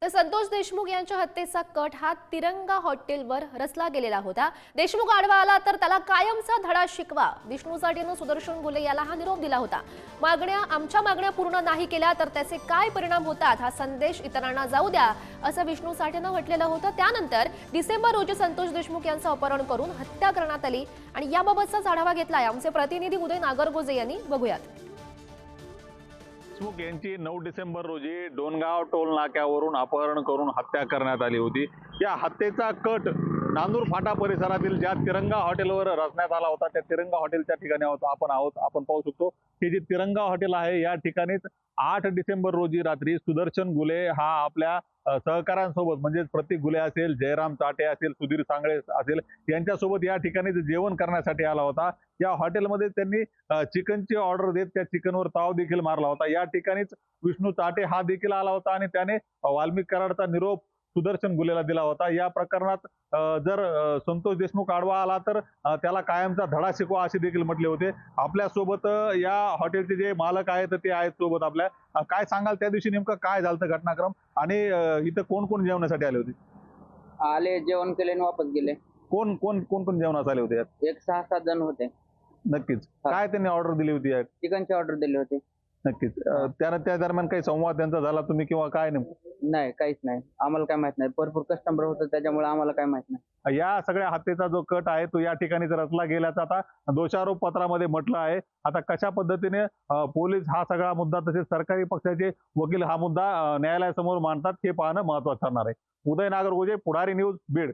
तर संतोष देशमुख यांच्या हत्येचा कट हा तिरंगा हॉटेलवर रचला गेलेला होता। देशमुख आडवा आला तर त्याला कायमचा धडा शिकवा, विष्णू साठेनं सुदर्शन गुले याला हा निरोप दिला होता। आमच्या मागण्या पूर्ण नाही केल्या तर त्याचे काय परिणाम होतात हा संदेश इतरांना जाऊ द्या, असं विष्णू साठेनं म्हटलेलं होतं। त्यानंतर डिसेंबर रोजी संतोष देशमुख यांचं अपहरण करून हत्या करण्यात आली आणि याबाबतचा आढावा घेतलाय आमचे प्रतिनिधी उदय नागरगोजे यांनी। बघूयात। देशमुख यांची 9 डिसेंबर रोजी डोनगाव टोल नाक्यावरून अपहरण करून हत्या करण्यात आली होती। या हत्येचा कट नांदूर फाटा परिसरातील ज्या तिरंगा हॉटेलवर रचण्यात आला होता त्या तिरंगा हॉटेलच्या ठिकाणी आपण पाहू शकतो की जे तिरंगा हॉटेल आहे या ठिकाणीच 8 डिसेंबर रोजी रात्री सुदर्शन गुले हा आपल्या सहकाऱ्यांसोबत म्हणजे प्रतीक गुले असेल, जयराम चाटे असेल, सुधीर सांगळे असेल यांच्यासोबत या ठिकाणी जेवण करण्यासाठी आला होता। या हॉटेलमध्ये त्यांनी चिकनची ऑर्डर देत त्या चिकनवर ताव देखील मारला होता। या ठिकाणीच विष्णू चाटे हा देखील आला होता आणि त्याने वाल्मिक कराडचा निरोप सुदर्शन गुलेला दिला होता। या प्रकरणात जर संतोष देशमुख आडवा आला तर त्याला कायमचा धडा शिकवा असे देखील म्हटले होते। आपल्या सोबत या हॉटेलचे जे मालक आहेत ते आहेत सोबत आपल्या, काय सांगाल त्या दिवशी नेमकं काय झालं घटनाक्रम आणि इथं कोण कोण जेवणासाठी आले होते? आले, जेवण केले आणि वापस गेले। कोण कोण कोण कोण जेवणास आले होते? एक 6-7 जण होते। नक्कीच काय त्यांनी ऑर्डर दिली होती? चिकनची ऑर्डर दिली होती। नक्कीच त्या दरम्यान काही संवाद त्यांचा झाला तुम्ही किंवा काय नेमकं? नाही, काहीच नाही, आम्हाला काय माहित नाही। भरपूर कस्टमर होतं त्याच्यामुळे आम्हाला काय माहित नाही। या सगळ्या हत्येचा जो कट आहे तो या ठिकाणी रचला गेल्याचं आता दोषारोप पत्रामध्ये म्हटलं आहे। आता कशा पद्धतीने पोलीस हा सगळा मुद्दा तसेच सरकारी पक्षाचे वकील हा मुद्दा न्यायालयासमोर मांडतात हे पाहणं महत्त्वाचं ठरणार आहे। उदय नागरगोजे, पुढारी न्यूज, बीड।